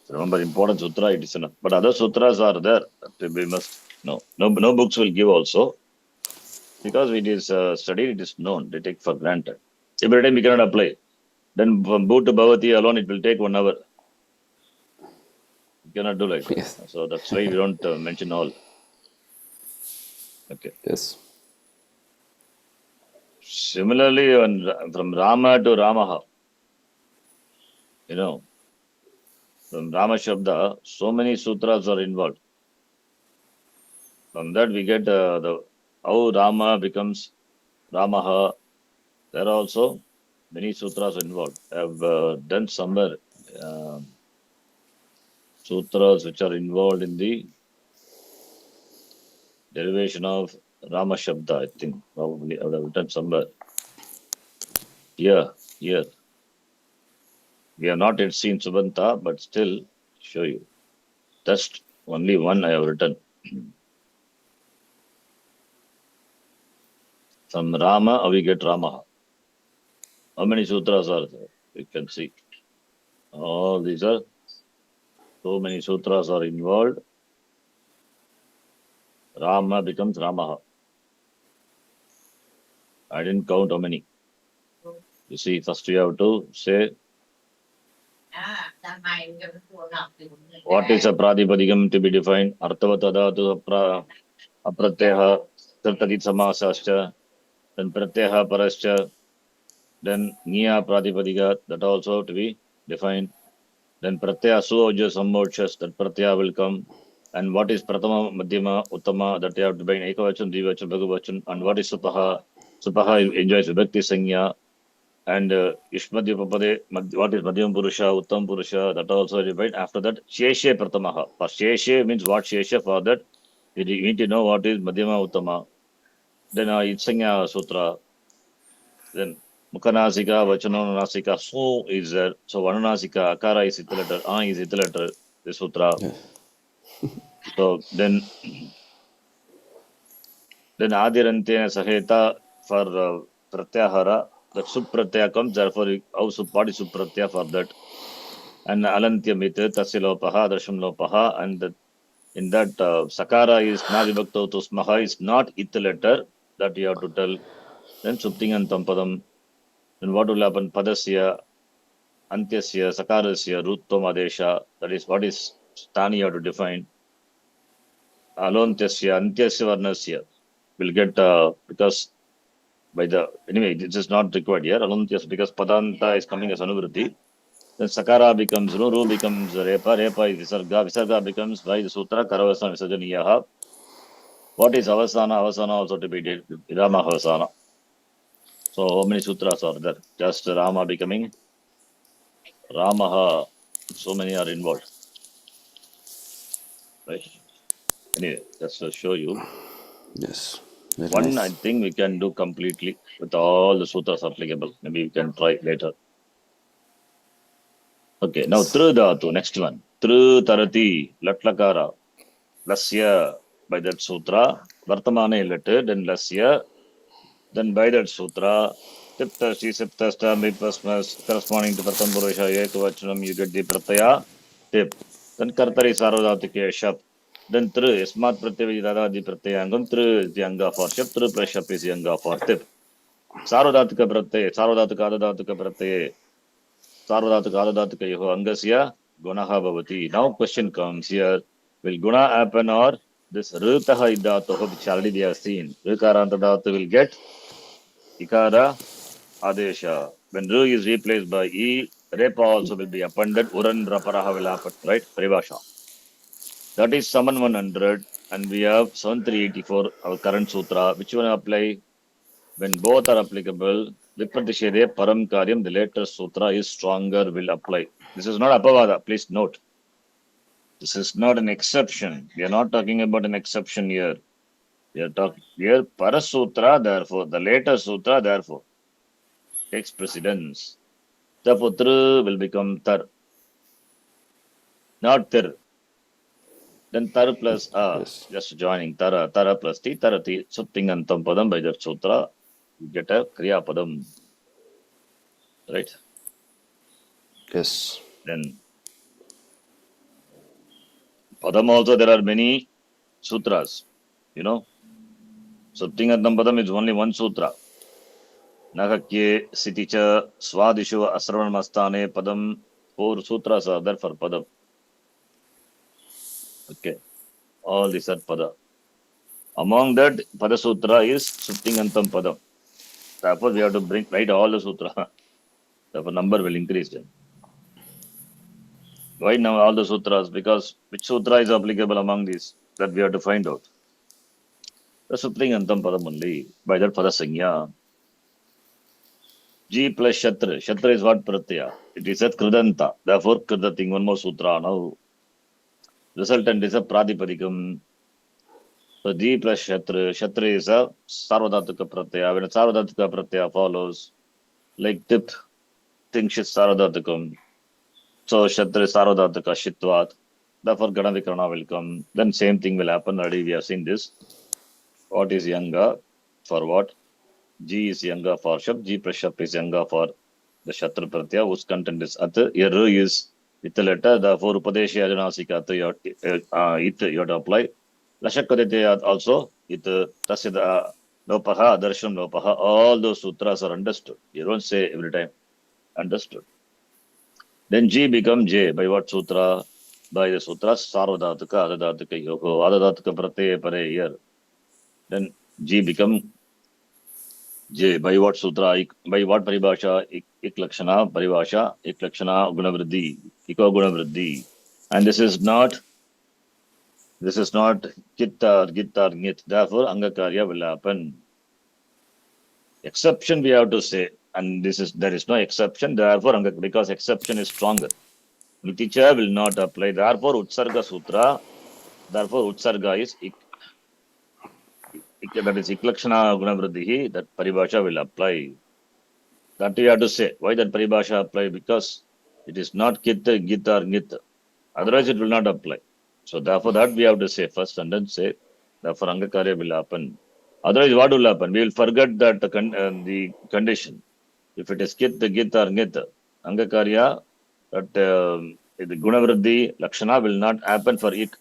remember important sutra, it is enough. But other sutras are there that we must know. No books will give also. Because it is studied, it is known. They take for granted. Every time we cannot apply. Then from Bhu to Bhavati alone, it will take 1 hour. You cannot do like that. Yes. So that's why we don't mention all. Okay. Yes. Similarly, from Rama to Ramaha, from Rama Shabda, so many sutras are involved. From that, we get how Rama becomes Ramaha. There are also many sutras involved. I have done somewhere sutras which are involved in the derivation of Rama Shabda, I think. Probably I would have written somewhere. Here. We have not yet seen Subanta, but still show you. Just only one I have written. From Rama, we get Rama. How many sutras are there? You can see. All these are, so many sutras are involved. Rama becomes Ramaha. I didn't count how many. You see, first you have to say what is a Pradipadigam to be defined. Arthavatadatu apratyaha sartadit samasascha. Then pratyaha parascha. Then Niya Pradipadiga, that also to be defined. Then Pratyaya Suoja Sammochas, that Pratyaya will come. And what is Pratama, Madhyama, Uttama, that you have to define Ekavachan, Dvivachan, Bhagavachan. And what is Supaha? Supaha enjoys Vibhakti Sanya. And Ishmadhya Papade, what is Madhyam Purusha, Uttam Purusha, that also defined. After that, Sheshe Pratamaha. For Sheshe means what Sheshe, for that, you need to know what is Madhyama, Uttama. Then Itsanya Sutra. Then Mukanasika, Vachanonasika, so is there. So Vananasika, Akara is it letter, A is it letter, the sutra. So then Adirantena Saheta for Pratyahara, that Supratyaya comes, therefore also body Supratyaya for that. And Alantyamita, Tasilopaha, Darsham Lopaha, and in that Sakara is Navibhakto to Smaha is not it letter that you have to tell. then Suptingantam Padam. Then what will happen? Padasya, Antyasya, Sakarasya, Ruttom Adesha. That is what is Stani you have to define. Alontyasya, Antyasya Varnasya will get because by the anyway, this is not required here. Alontyasya because Padanta is coming as Anuvritti. Then Sakara becomes Ru becomes Repa, Repa is Visarga, Visarga becomes by the Sutra, Karavasana Visarjaniyaha. What is Avasana? Avasana also to be did, Rama Havasana. So how many sutras are there? Just Rama becoming Ramaha. So many are involved, right? Anyway, just to show you. Yes. Very One, I nice. think we can do completely with all the sutras applicable. Maybe we can try later. Okay, now Yes. Tru Dhatu, next one. Tru Tarati, Latlakara, Lasya, by that sutra. Vartamane letter, then Lasya, then by that sutra. Tiptasti, Siptasta, Mipasmas, corresponding to Pratam Purusha, Ekavachanam, you get the Prataya, tip. Then Kartari Sarvadhatike, Shap. Then Tru, Ismat Pratyavidada, the Pratyangam, Tru is the Anga for Shap, Tru plus Shap is the Anga for tip. Sarvadhatika Pratyay, Sarvadhatika Adadhatika Pratyay, Sarvadhatika Adadhatika Yoho Angasya, Gunaha Bhavati. Now question comes here, will Guna happen or this Rutaha Idatoho, which already we have seen, Rukaranta Dhatu will get Ikara Adesha. When Ru is replaced by E, Repa also will be appended, Uran Raparaha will happen, right? Paribhasha. That is Saman 100, and we have 7384, our current sutra. Which one apply? When both are applicable, Vipratishede Param Karyam, the later sutra is stronger, will apply. This is not Apavada, please note. This is not an exception. We are not talking about an exception here. We are talking here Parasutra, therefore, the later sutra, therefore, takes precedence. Therefore, Tr will become Tar, not Tir. Then Tar plus A, Yes. just joining Tara, Tara plus T, Tarati, Suptingantam Padam by that sutra, you get a Kriya Padam, right? Yes. Then Padam also, there are many sutras, you know. Suptingantam Padam is only one sutra. Nahakye Siticha Swadishu Asravanmastane Padam, 4 sutras are there for Padam. Okay, all these are Pada. Among that, Pada Sutra is Suptingantam Padam. Therefore, we have to write all the sutra. Therefore, number will increase then. Why now all the sutras? Because which sutra is applicable among these? That we have to find out. The Suptingantam Padam only. By that Pada Sanya. G plus Shatra. Shatra is what Pratyaya? It is a Kridanta. Therefore, Kridating, one more sutra now. Resultant is a Pradipadikam. So G plus Shatra. Shatra is a Sarvadhataka Pratyaya. When a Sarvadhataka Pratyaya follows, like Tip, Tingshit Sarvadhatakam. So Shatra Sarvadhataka Shitvat. Therefore, Ganavikarana will come. Then same thing will happen. Already we have seen this. What is Yanga? For what? G is Yanga for Shab. G plus Shab is Yanga for the Shatra Pratyaya, whose content is At. Here Ru is with the letter. Therefore, Upadesha Ajanasika it you have to apply. Lashakadite also it Tasya Lopaha, Darshan Lopaha. All those sutras are understood. You don't say every time. Understood. Then G become J. By what sutra? By the sutra Sarvadhataka, Adadhataka Yoho, Adadhataka Pratyaya Pare here. Then G become J. By what sutra? By what paribhasha? Ik lakshana paribhasha, ik lakshana gunavriddhi, iko gunavriddhi. And this is not kitta or nit. Therefore, angakarya will happen. Exception we have to say, and there is no exception. Therefore, because exception is stronger. Miticha will not apply. Therefore, Utsarga Sutra. Therefore, Utsarga is that is Iklakshana Gunavriddhi. That paribhasha will apply. That we have to say. Why that paribhasha apply? Because it is not Kitta, Gita, or Nit. Otherwise, it will not apply. So, therefore, that we have to say first and then say, therefore, Angakarya will happen. Otherwise, what will happen? We will forget that the condition. If it is Kitta, Gita, or Nit, Angakarya, that the Gunavriddhi, Lakshana will not happen for Ik.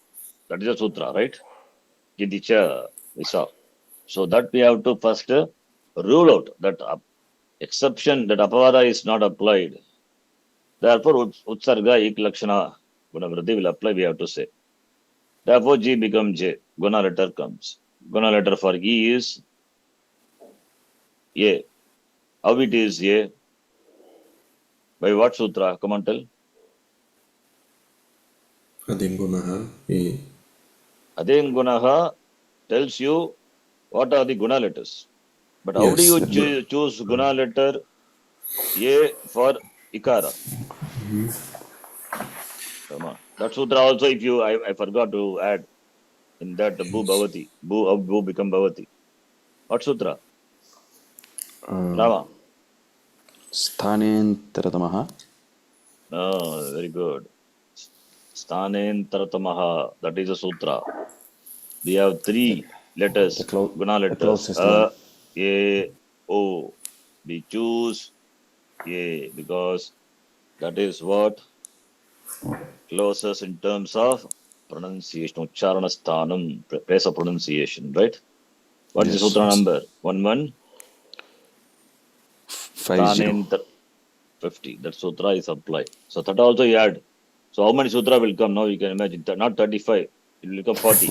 That is a sutra, right? Gidicha, we saw. So, that we have to first rule out that exception that apavada is not applied. Therefore, utsarga eklakshana gunavriddhi will apply, we have to say. Therefore, G becomes J. Guna letter comes. Guna letter for E is A. How it is A? By what sutra? Come on, tell. Adingunaha. E. Adin Gunaha tells you what are the Guna letters. But how do Yes. you choose Guna letter A for Ikara? Come on. That sutra also, if you, I forgot to add in that Bhu Bhavati. Bhu become Bhavati. What sutra? Rama. Sthanentartamaha. No, very good. Sthanentartamaha. That is a sutra. We have three letters, Guna The letters. closest one. A, O. We choose A because that is what closest in terms of pronunciation, Ucharana Sthanam, place of pronunciation, right? What is the Yes. sutra number? 11? 50. Sthanentar 50. That sutra is applied. So that also you add. So how many sutra will come now? You can imagine. Not 35. It will become 40.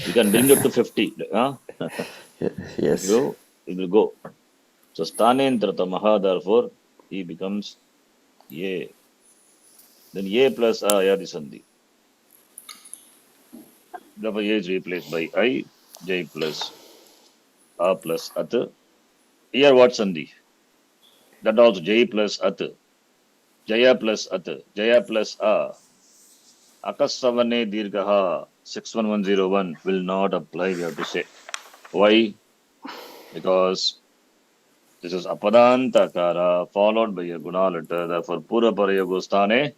You can bring it to 50. Huh? Yes. It will go. So Sthanentartamaha, therefore, he becomes A. Then A plus A, Ayadi Sandhi. Therefore, A is replaced by I, J plus A plus At. Here what Sandhi? That also J plus At. Jaya plus At. Jaya plus A. Akasavane Dirgaha 61101 will not apply, we have to say. Why? Because this is Apadantakara followed by a Guna letter. Therefore, Pura Parayogostane.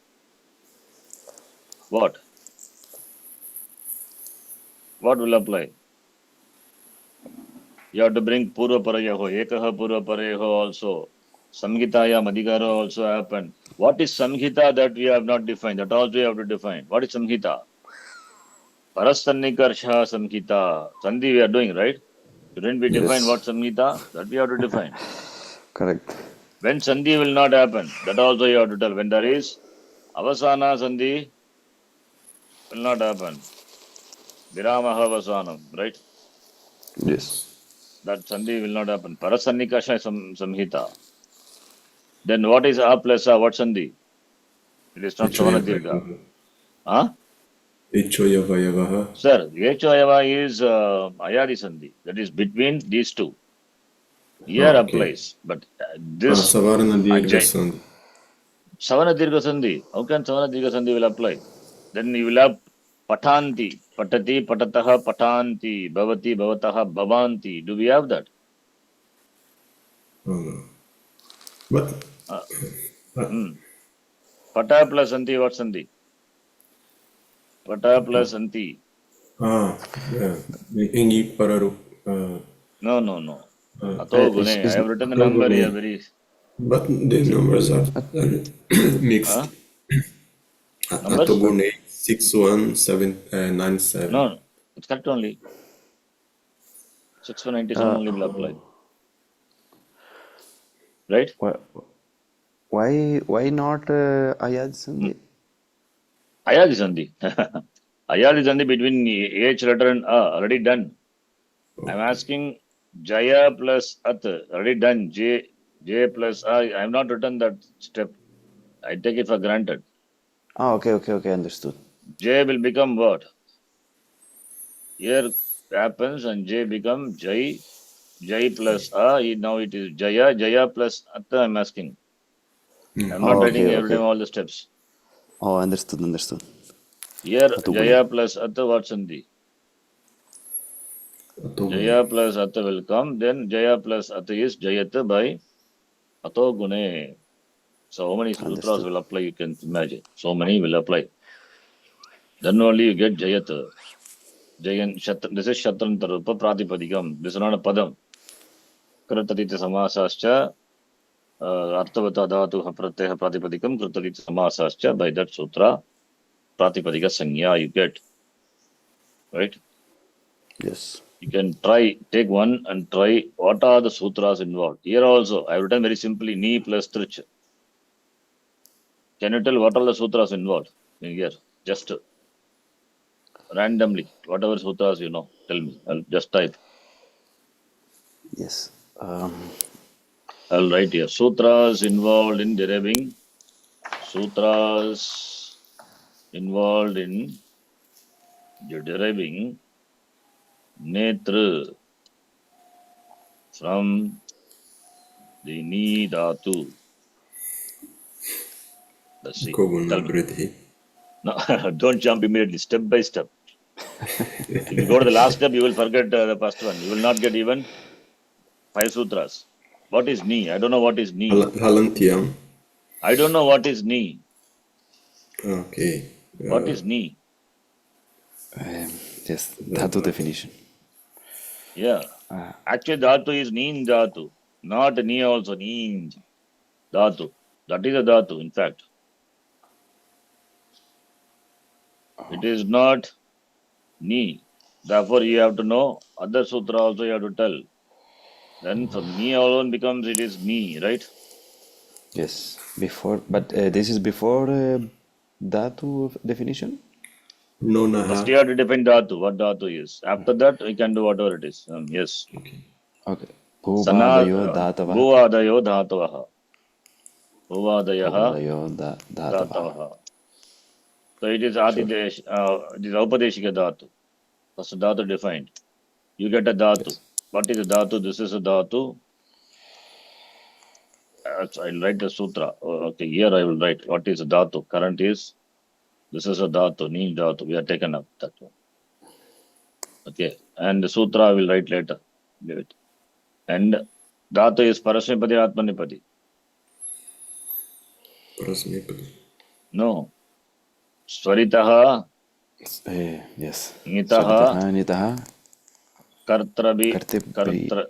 What? What will apply? You have to bring Purva Parayaho, Ekaha Purva Parayaho also. Samhitaya Madhikara also happened. What is Samhita that we have not defined? That also you have to define. What is Samhita? Parastannikarsha Samhita. Sandhi we are doing, right? Shouldn't we define what Yes. Samhita? That we have to define. Correct. When Sandhi will not happen, that also you have to tell. When there is Avasana Sandhi will not happen. Viramaha Avasanam, right? Yes. That Sandhi will not happen. Parastannikarsha Samhita. Then what is A plus A? What Sandhi? It is not Savana Dirgha. Ichoyavayavaha. Huh? Ichoyavayavaha. Sir, Yechoyava is Ayadi Sandhi. That is between these two. Here Okay. applies. But this Savarna Ajay. Dirghasandhi. Savana Dirgha Sandhi. How can Savana Dirgha Sandhi will apply? Then you will have Patanti. Patati, Patataha, Patanti. Bhavati, Bhavataha, Bhavanti. Do we have that? Oh no. But Uh, uh, hmm. Pata plus Sandhi, what Sandhi? Pata plus Sandhi. yeah. Ingi Pararu. No, no, no. Ato Is Gune. I is have written the number here Atogune. very. But the numbers are Huh? mixed. Numbers? Atogune 61797. No, it's correct only. 6197 only will apply. Right? why not Ayad Sandhi? Ayadi Sandhi. Ayadi Sandhi between H letter and A already done. I'm asking Jaya plus At already done. J plus I have not written that step. I take it for granted. Okay, understood. J will become what? Here happens and J become Jai. Jai plus A. Now it is Jaya. Jaya plus At I'm asking. I'm not writing every time Okay. all the steps. Oh, understood. Here Atugune. Jaya plus At what Sandhi? Atogune. Jaya plus At will come. Then Jaya plus At is Jayat by Ato Gune. So how many sutras Understood. will apply? You can imagine. So many will apply. Then only you get Jayat. Jayan this is Shatrantarupa Pratipadikam. This is not a Padam. Kratadita Samasascha Artavata Dhatu Pratyah Pratipadikam Kratadita Samasascha. By that sutra, Pratipadika Sanya you get. Right? Yes. You can try, take one and try what are the sutras involved. Here also, I have written very simply, ni plus trich. Can you tell what are the sutras involved in here? Just randomly, whatever sutras you know, tell me. I'll just type. Yes. I'll write here. Sutras involved in deriving. Sutras involved in deriving netra from the ni dhatu. Let's see. Tell me. Kogunabridhi. No, don't jump immediately, step by step. If you go to the last step, you will forget the first one. You will not get even 5 sutras. What is ni? I don't know what is ni. Halantyam. I don't know what is ni. Okay. What is ni? Yes. Dhatu definition. Yeah. Actually, dhatu is nin dhatu. Not ni also. Nin dhatu. That is a dhatu, in fact. It is not ni. Therefore, you have to know other sutra also you have to tell. Then from ni alone becomes it is ni, right? Yes. Before, but this is before dhatu definition? No First you naha. have to define dhatu, what dhatu is. After that, we can do whatever it is. Yes. Okay. Okay. Sana Bhuvadayo dhatavah. bhuvadayo dhatavaha. Bhuvadayaha Bhuvadayo dhatavah. dhatavaha. So it is adidesh, it is aupadeshika dhatu. First dhatu defined. You get a dhatu. Yes. What is a dhatu? This is a dhatu. I'll write the sutra. Okay, here I will write what is a dhatu. Current is, this is a dhatu, ni dhatu. We are taken up that one. Okay, and the sutra I will write later. Leave it. And dhatu is parasmipadi, atmanipadi. Parasmipadi. No. Swaritaha, Yes. nitaha, Swaritaha, nitaha, kartrabi, kartibhi, kartrabi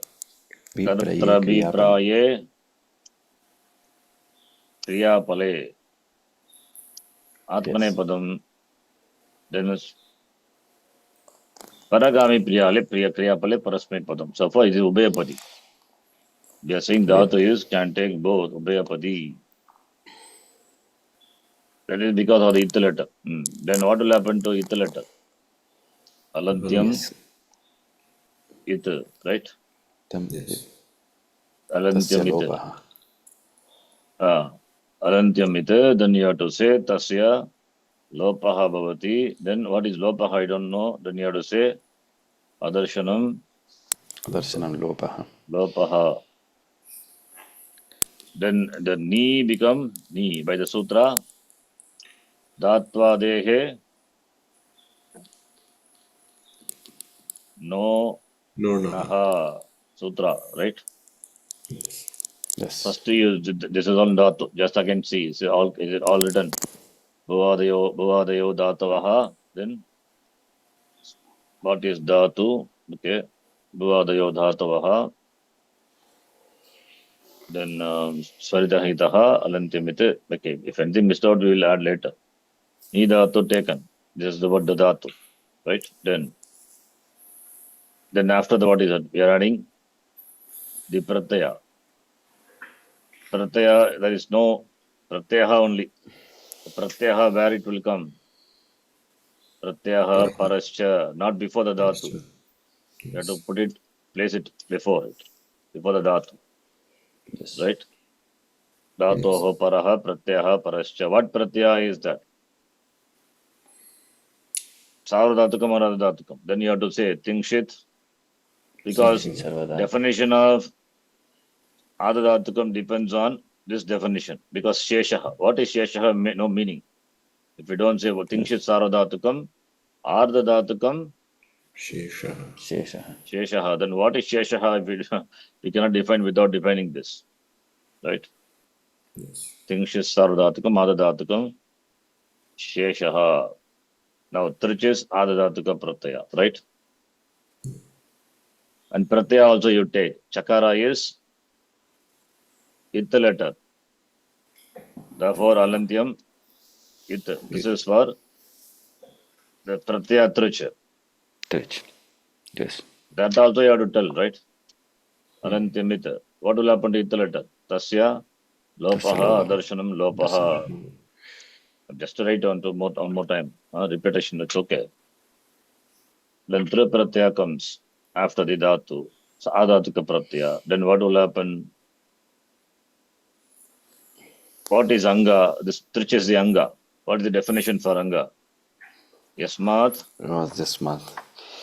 vipraye, kriyapale. praye, kriyapale. Yes. Atmanepadam. Then is paragami priyale, priya kriyapale, parasmipadi. So far it is ubhayapadi. We are saying dhatu is can take both ubhayapadi. That is because of the ith letter. Then what will happen to ith letter? Alantyam Yes. ith, right? Yes. Tasya Alantyam ith. lopaha. Alantyam ith. Then you have to say tasya lopaha bhavati. Then what is lopaha? I don't know. Then you have to say adarshanam Darshanam lopaha. lopaha. Then the ni become ni by the sutra. Datva dehe no No naha. naha. Sutra, right? Yes. First you this is all dhatu. Just again see. Is it all written? Bhuvadayo dhatavaha. Then what is dhatu? Okay. Bhuvadayo dhatavaha. Then Swaridahitaha alantyamit. Okay. If anything missed out, we will add later. Ni dhatu taken. This is the word the dhatu. Right? Then after the what is it? We are adding the pratyaya. Pratyaya, there is no pratyaha only. The pratyaha where it will come. Pratyaha parascha, not before the dhatu. You have to put it, place it before it, before the dhatu, Yes. right? Dhatoho paraha pratyaha parascha. What pratyaya is that? Sarvadhatukam or adhadhatukam. Then you have to say tingshit, because Sarvada. definition of adhadhatukam depends on this definition. Because sheshaha. What is sheshaha? No meaning. If you don't say tingshit sarvadhatukam, ardhadhatukam, Sheshaha. Sheshaha. sheshaha. Then what is sheshaha? If we cannot define without defining this, right? Yes. Tingshit sarvadhatukam, adhadhatukam, sheshaha. Now, trich is adhadhatuka pratyaya, right? And pratyaya also you take. Chakara is ith letter. Therefore, alantyam ith. This is for the pratyaya trich. Trich. Yes. That also you have to tell, right? Arantyamita. What will happen to the letter? Tasya lopaha, darshanam lopaha. Just write on one more time. Repetition, it's okay. Then tri pratyaya comes after the dhatu. So adhatuka pratyaya. Then what will happen? What is anga? This trich is the anga. What is the definition for anga? Yasmat Rajasmat.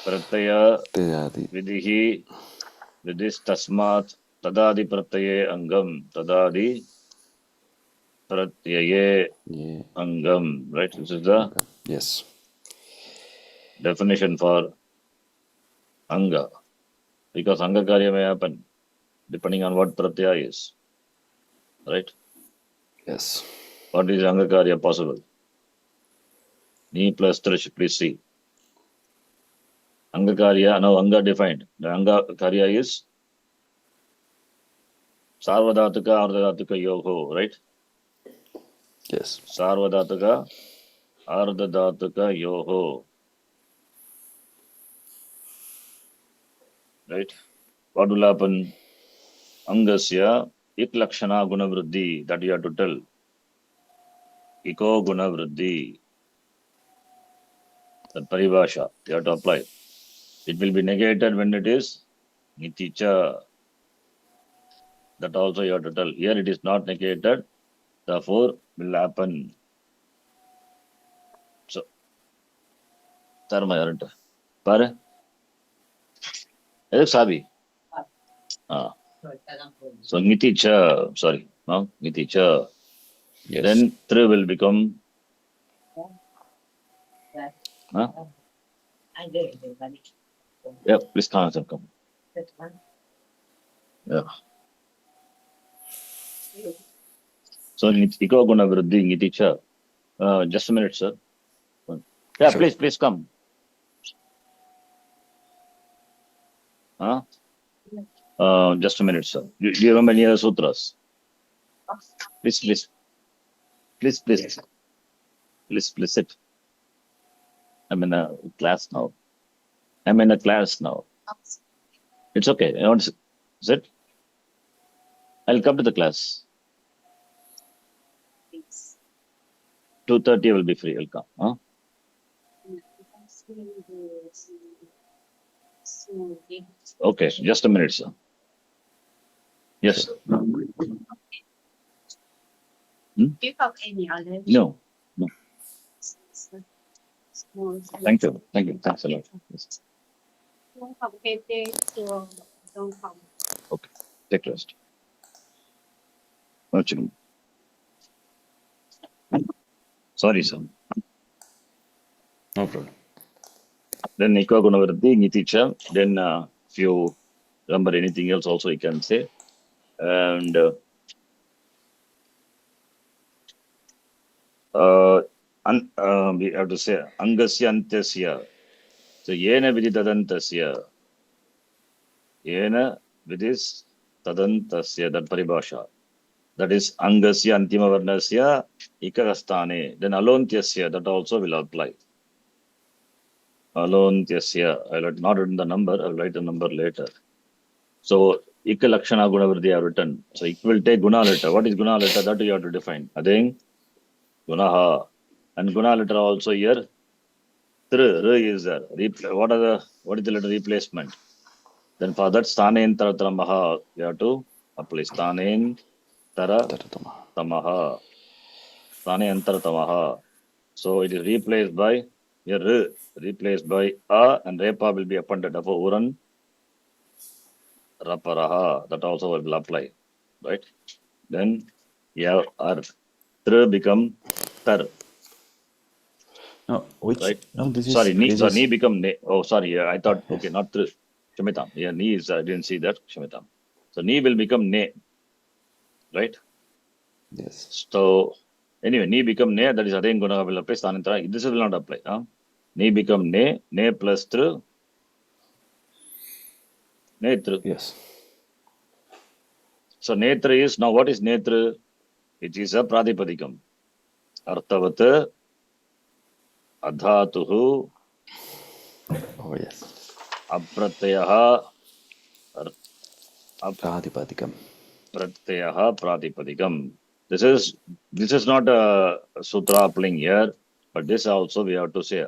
pratyaya Tejadi. vidihi vidis tasmat tadadi pratyaye angam tadadi pratyaye Yeah. angam. Right? This is the Yes. definition for anga. Because anga karya may happen depending on what pratyaya is. Right? Yes. What is anga karya possible? Ni plus trish, please see. Anga karya, now anga defined. The anga karya is sarvadhatuka ardhadhatuka yoho, right? Yes. Sarvadhatuka ardhadhatuka yoho. Right? What will happen? Angasya ik lakshana guna vriddhi. That you have to tell. Iko guna vriddhi. That paribhasha you have to apply. It will be negated when it is niticha. That also you have to tell. Here it is not negated. Therefore will happen. So Dharma yaranta. Pare? Eduk sabi. Ah. So niticha. Sorry. No? Niticha. Yes. Then tri will become. Huh? Yeah, please come. Yeah. So iko guna vriddhi niticha. Just a minute, sir. Yeah, Sure. please come. Huh? Just a minute, sir. Do you remember any other sutras? Please sit. I'm in a class now. It's okay. I want to sit. I'll come to the class. 2:30 I will be free. I'll come. Huh? Okay, just a minute, sir. Yes. Do you have any other? No. Thank you. Thanks a lot. Yes. Don't have headache or don't have. Okay. Take rest. Actually. Sorry, sir. No problem. Then Iko Gunavriddhi, Niticha. Then if you remember anything else also you can say. And we have to say Angasya Antyasya. So Yena Vididadantasya. Yena Vidis Tadantasya, that paribhasha. That is Angasya Antima Varnasya Ikagastane. Then Alontyasya, that also will apply. Alontyasya. I'll not written the number, I'll write the number later. So Ika Lakshana Gunavriddhi I have written. So it will take Guna letter. What is Guna letter? That you have to define. I think Gunaha. And Guna letter also here. Tr is there. What is the letter replacement? Then for that Sthanen Tara Tamaha, you have to apply Sthanen Tara Taratama. Tamaha. Sthanen Tara Tamaha. So it is replaced by here replaced by A and Repa will be appended. Therefore Uran Raparaha. That also will apply. Right? Then you have Ar. Tr become Tar. No, which? Right? No, this Sorry, is. ni become ne. Oh, sorry. Yeah, I thought, Yes. okay, not tr. Shamitam. Yeah, ni is, I didn't see that. Shamitam. So ni will become ne. Right? Yes. So anyway, ni become ne. That is again going to apply. Sthanantara. This will not apply. Huh? Ni become ne plus tr. Netr. Yes. So netra is, now what is netra? It is a pradipadikam. Arthavat adhatuhu Oh, yes. Apratyaya Pratipadikam. Pratyaya Pratipadikam. This is not a sutra applying here, but this also we have to say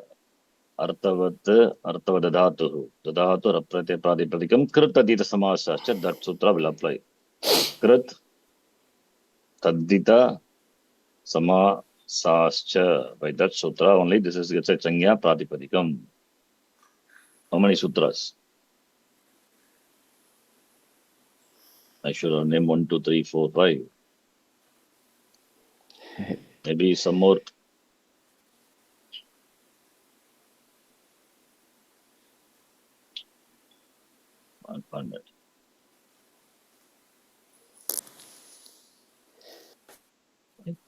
Arthavat Arthavadadhatu. Dadhatu Rapratya Pratipadikam Krit Adita Samasascha. That sutra will apply. Krit Tadita Samasascha. By that sutra only this is gets a Changya Pratipadikam. How many sutras? I should name 1, 2, 3, 4, 5. Maybe some more. Can't find it.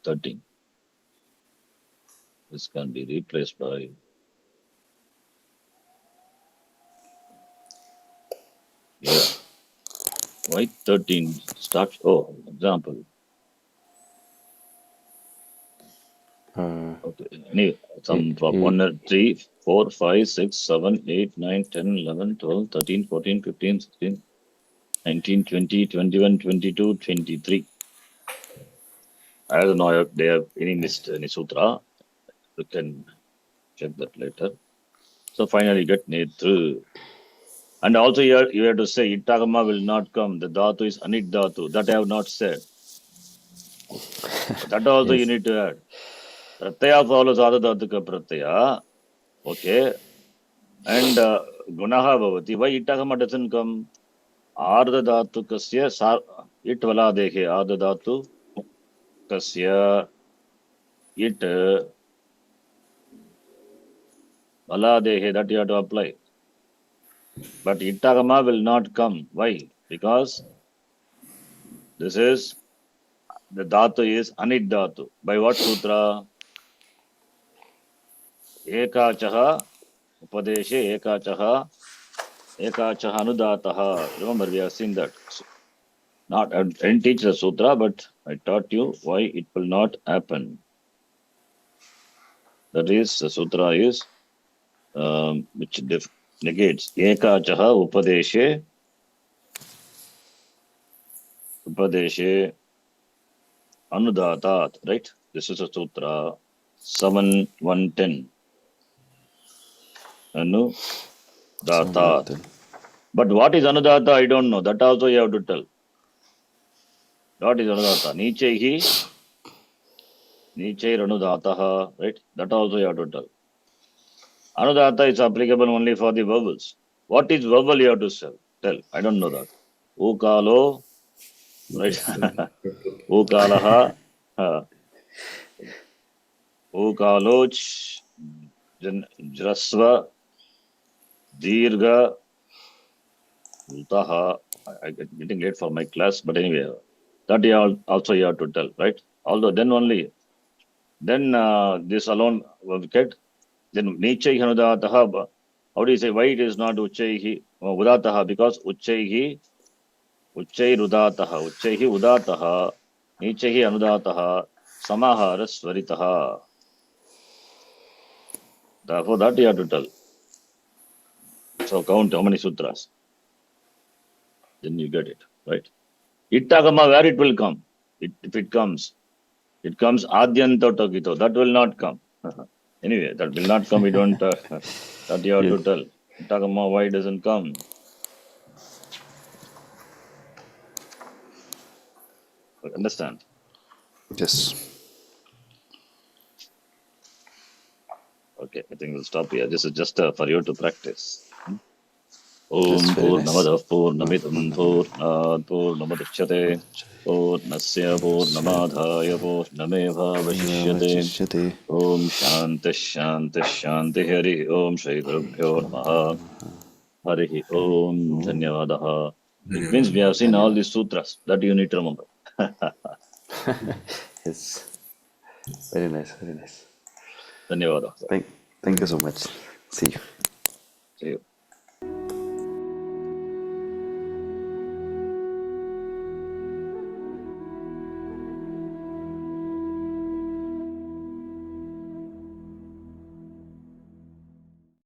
13. This can be replaced by why 13 start. Oh, example. Okay. Anyway, some from 1, 3, 4, 5, 6, 7, 8, 9, 10, 11, 12, 13, 14, 15, 16, 19, 20, 21, 22, 23. I don't know if they have any missed any sutra. You can check that later. So finally get Netru. And also here you have to say Itagama will not come. The dhatu is Anit dhatu. That I have not said. But that also you need to add. Pratyaya follows Adha Dhatuka Pratyaya. Okay. And Gunaha Bhavati. Why Itagama doesn't come? Ardha Dhatu Kasya It Vala Dekhe Ardha Dhatu Kasya It Vala Dekhe. That you have to apply. But Itagama will not come. Why? Because this is the dhatu is Anit dhatu. By what sutra? Ekachaha Upadeshe Ekachaha Anudataha. Remember, we have seen that. I didn't teach the sutra, but I taught you why it will not happen. That is, the sutra is which negates Ekachaha Upadeshe Anudatat. Right? This is a sutra 7.1.10. Anudatat. But what is Anudata? I don't know. That also you have to tell. What is Anudata? Nichehi Anudataha. Right? That also you have to tell. Anudata is applicable only for the vowels. What is vowel you have to tell? I don't know that. Ukalo. Right? Ukalaha. Ukaloch. Jrasva. Dirga. Utaha. I get getting late for my class, but anyway, that you also you have to tell, right? Although then this alone will get. Then Nichai Hanudataha. How do you say why it is not Uchaihi Udataha? Because Uchai Rudataha. Uchaihi Udataha. Nichaihi Anudataha. Samahara Swaritaha. Therefore, that you have to tell. So count how many sutras. Then you get it, right? Ittagama, where it will come? If it comes Adyanto Tokito. That will not come. Anyway, that will not come. We don't. That you have to tell. Ittagama, why it doesn't come? Understand? Yes. Okay, I think we'll stop here. This is just for you to practice. That's Om very nice. Purnamadav Purnamidam Purnat Purnamudachyate Purnasya Purnamadhaya Purnameva Vashishyate Om Shanti Hari Om Shri Gurubhyo Namaha Hari Om Dhanyavadaha. It means we have seen all these sutras. That you need to remember. Yes. Very nice. Very nice. Dhanyavadaha. Thank you so much. See you. See you.